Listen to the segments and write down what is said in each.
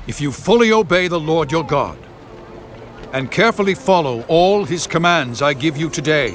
If you fully obey the Lord your God and carefully follow all his commands I give you today,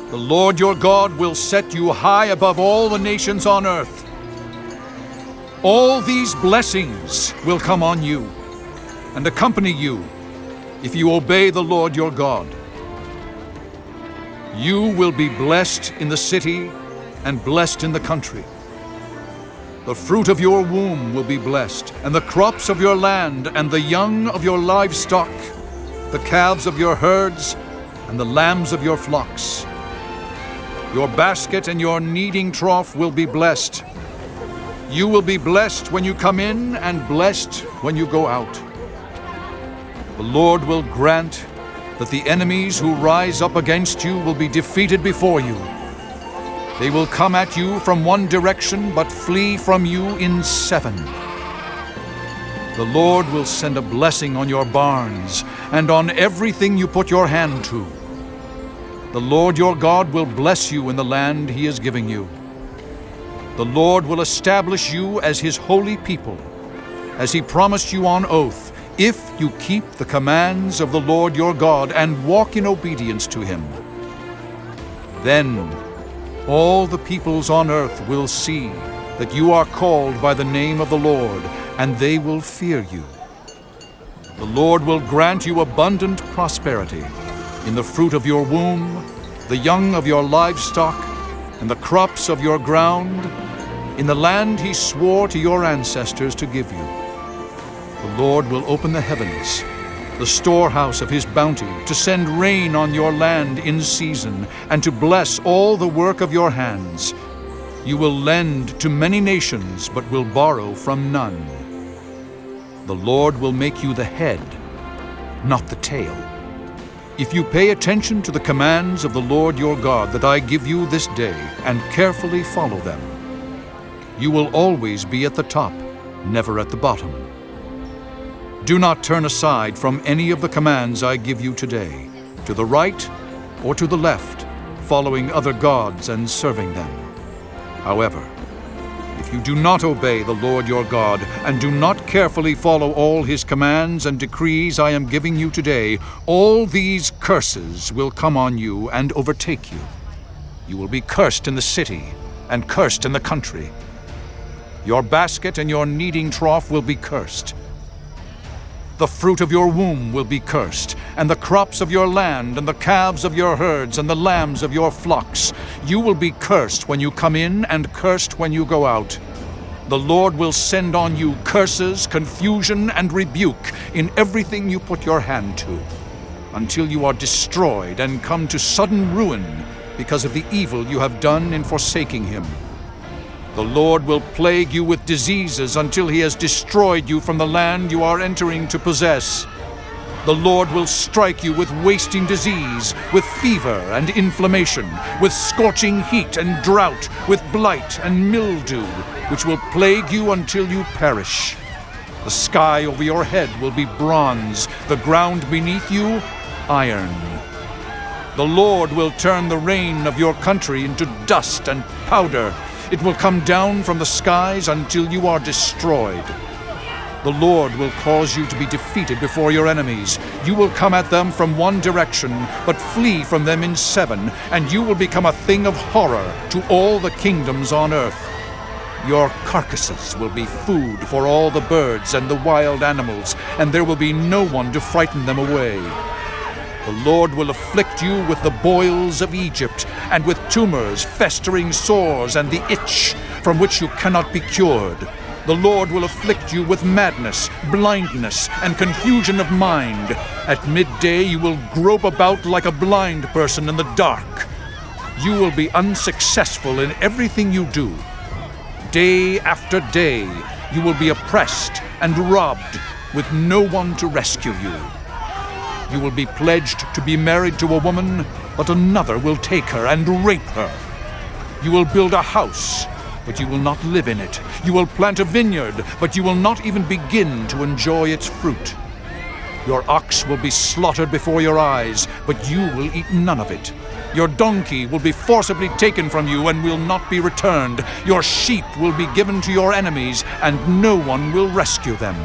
the Lord your God will set you high above all the nations on earth. All these blessings will come on you and accompany you if you obey the Lord your God. You will be blessed in the city and blessed in the country. The fruit of your womb will be blessed, and the crops of your land, and the young of your livestock, the calves of your herds, and the lambs of your flocks. Your basket and your kneading trough will be blessed. You will be blessed when you come in, and blessed when you go out. The Lord will grant that the enemies who rise up against you will be defeated before you. They will come at you from one direction, but flee from you in 7. The Lord will send a blessing on your barns and on everything you put your hand to. The Lord your God will bless you in the land he is giving you. The Lord will establish you as his holy people, as he promised you on oath, if you keep the commands of the Lord your God and walk in obedience to him. Then all the peoples on earth will see that you are called by the name of the Lord, and they will fear you. The Lord will grant you abundant prosperity in the fruit of your womb, the young of your livestock, and the crops of your ground, in the land he swore to your ancestors to give you. The Lord will open the heavens, the storehouse of his bounty, to send rain on your land in season, and to bless all the work of your hands. You will lend to many nations, but will borrow from none. The Lord will make you the head, not the tail. If you pay attention to the commands of the Lord your God that I give you this day, and carefully follow them, you will always be at the top, never at the bottom. Do not turn aside from any of the commands I give you today, to the right or to the left, following other gods and serving them. However, if you do not obey the Lord your God and do not carefully follow all his commands and decrees I am giving you today, all these curses will come on you and overtake you. You will be cursed in the city and cursed in the country. Your basket and your kneading trough will be cursed. The fruit of your womb will be cursed, and the crops of your land, and the calves of your herds, and the lambs of your flocks. You will be cursed when you come in, and cursed when you go out. The Lord will send on you curses, confusion, and rebuke in everything you put your hand to, until you are destroyed and come to sudden ruin because of the evil you have done in forsaking him. The Lord will plague you with diseases until he has destroyed you from the land you are entering to possess. The Lord will strike you with wasting disease, with fever and inflammation, with scorching heat and drought, with blight and mildew, which will plague you until you perish. The sky over your head will be bronze, the ground beneath you, iron. The Lord will turn the rain of your country into dust and powder. It will come down from the skies until you are destroyed. The Lord will cause you to be defeated before your enemies. You will come at them from one direction, but flee from them in 7, and you will become a thing of horror to all the kingdoms on earth. Your carcasses will be food for all the birds and the wild animals, and there will be no one to frighten them away. The Lord will afflict you with the boils of Egypt, and with tumors, festering sores, and the itch from which you cannot be cured. The Lord will afflict you with madness, blindness, and confusion of mind. At midday you will grope about like a blind person in the dark. You will be unsuccessful in everything you do. Day after day you will be oppressed and robbed, with no one to rescue you. You will be pledged to be married to a woman, but another will take her and rape her. You will build a house, but you will not live in it. You will plant a vineyard, but you will not even begin to enjoy its fruit. Your ox will be slaughtered before your eyes, but you will eat none of it. Your donkey will be forcibly taken from you and will not be returned. Your sheep will be given to your enemies, and no one will rescue them.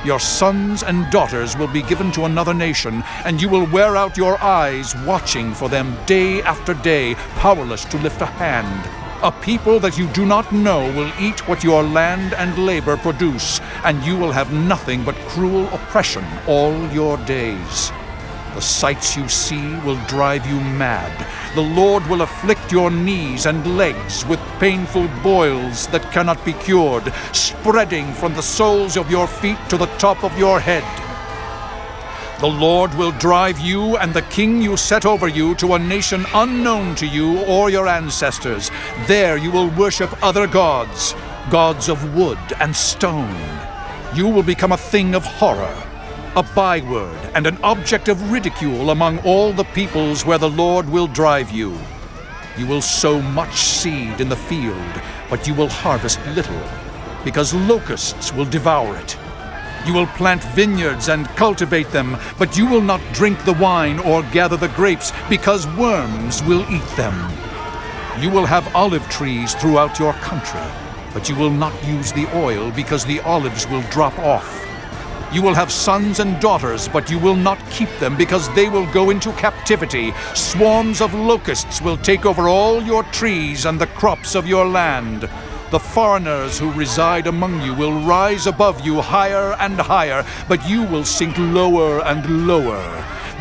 Your sons and daughters will be given to another nation, and you will wear out your eyes watching for them day after day, powerless to lift a hand. A people that you do not know will eat what your land and labor produce, and you will have nothing but cruel oppression all your days. The sights you see will drive you mad. The Lord will afflict your knees and legs with painful boils that cannot be cured, spreading from the soles of your feet to the top of your head. The Lord will drive you and the king you set over you to a nation unknown to you or your ancestors. There you will worship other gods, gods of wood and stone. You will become a thing of horror, a byword and an object of ridicule among all the peoples where the Lord will drive you. You will sow much seed in the field, but you will harvest little, because locusts will devour it. You will plant vineyards and cultivate them, but you will not drink the wine or gather the grapes, because worms will eat them. You will have olive trees throughout your country, but you will not use the oil, because the olives will drop off. You will have sons and daughters, but you will not keep them, because they will go into captivity. Swarms of locusts will take over all your trees and the crops of your land. The foreigners who reside among you will rise above you higher and higher, but you will sink lower and lower.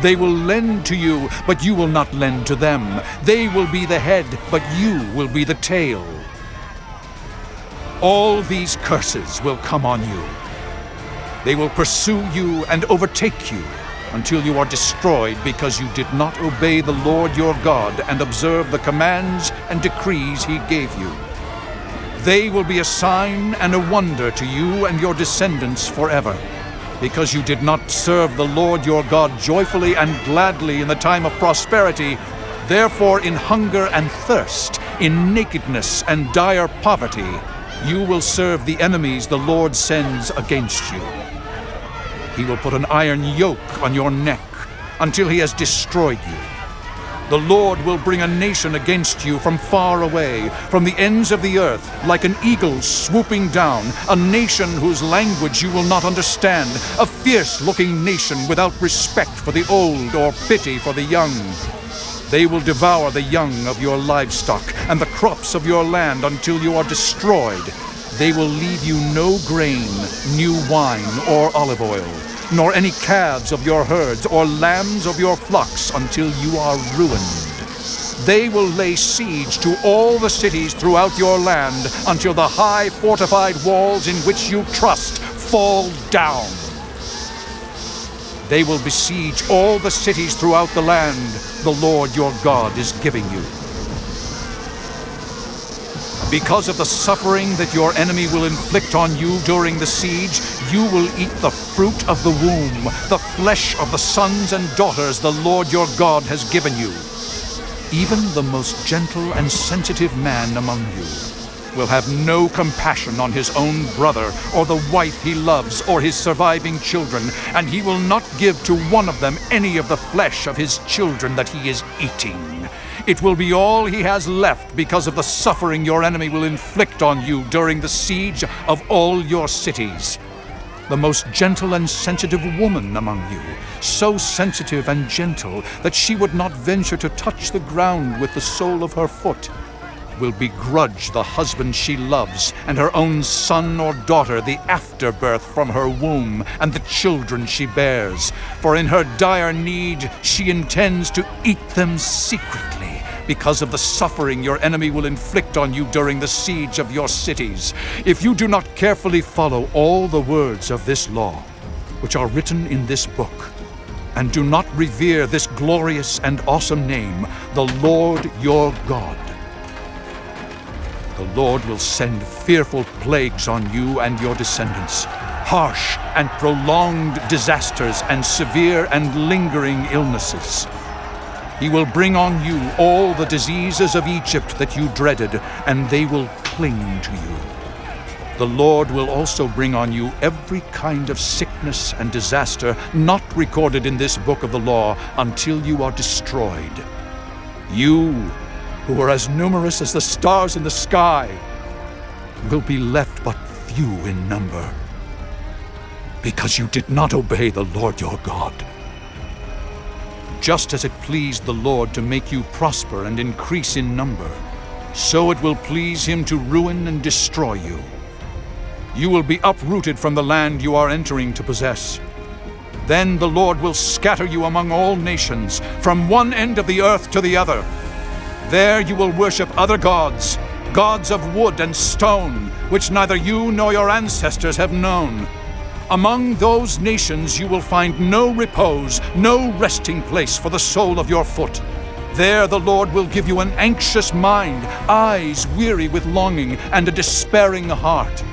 They will lend to you, but you will not lend to them. They will be the head, but you will be the tail. All these curses will come on you. They will pursue you and overtake you until you are destroyed, because you did not obey the Lord your God and observe the commands and decrees he gave you. They will be a sign and a wonder to you and your descendants forever, because you did not serve the Lord your God joyfully and gladly in the time of prosperity. Therefore, in hunger and thirst, in nakedness and dire poverty, you will serve the enemies the Lord sends against you. He will put an iron yoke on your neck until he has destroyed you. The Lord will bring a nation against you from far away, from the ends of the earth, like an eagle swooping down, a nation whose language you will not understand, a fierce-looking nation without respect for the old or pity for the young. They will devour the young of your livestock and the crops of your land until you are destroyed. They will leave you no grain, new wine, or olive oil, nor any calves of your herds or lambs of your flocks until you are ruined. They will lay siege to all the cities throughout your land until the high fortified walls in which you trust fall down. They will besiege all the cities throughout the land the Lord your God is giving you. Because of the suffering that your enemy will inflict on you during the siege, you will eat the fruit of the womb, the flesh of the sons and daughters the Lord your God has given you. Even the most gentle and sensitive man among you will have no compassion on his own brother, or the wife he loves, or his surviving children, and he will not give to one of them any of the flesh of his children that he is eating. It will be all he has left because of the suffering your enemy will inflict on you during the siege of all your cities. The most gentle and sensitive woman among you, so sensitive and gentle that she would not venture to touch the ground with the sole of her foot, will begrudge the husband she loves and her own son or daughter the afterbirth from her womb and the children she bears. For in her dire need she intends to eat them secretly, because of the suffering your enemy will inflict on you during the siege of your cities. If you do not carefully follow all the words of this law, which are written in this book, and do not revere this glorious and awesome name, the Lord your God, the Lord will send fearful plagues on you and your descendants, harsh and prolonged disasters and severe and lingering illnesses. He will bring on you all the diseases of Egypt that you dreaded, and they will cling to you. The Lord will also bring on you every kind of sickness and disaster not recorded in this book of the law until you are destroyed. You, who are as numerous as the stars in the sky, will be left but few in number, because you did not obey the Lord your God. Just as it pleased the Lord to make you prosper and increase in number, so it will please him to ruin and destroy you. You will be uprooted from the land you are entering to possess. Then the Lord will scatter you among all nations, from one end of the earth to the other. There you will worship other gods, gods of wood and stone, which neither you nor your ancestors have known. Among those nations you will find no repose, no resting place for the sole of your foot. There the Lord will give you an anxious mind, eyes weary with longing, and a despairing heart.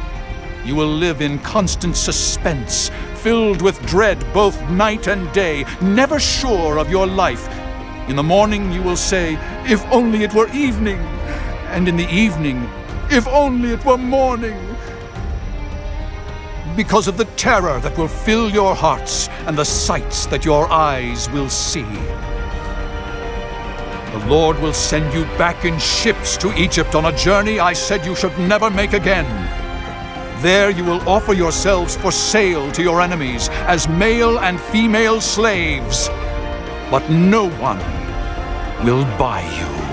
You will live in constant suspense, filled with dread both night and day, never sure of your life. In the morning you will say, "If only it were evening," and in the evening, "If only it were morning," because of the terror that will fill your hearts and the sights that your eyes will see. The Lord will send you back in ships to Egypt on a journey I said you should never make again. There you will offer yourselves for sale to your enemies as male and female slaves, but no one will buy you.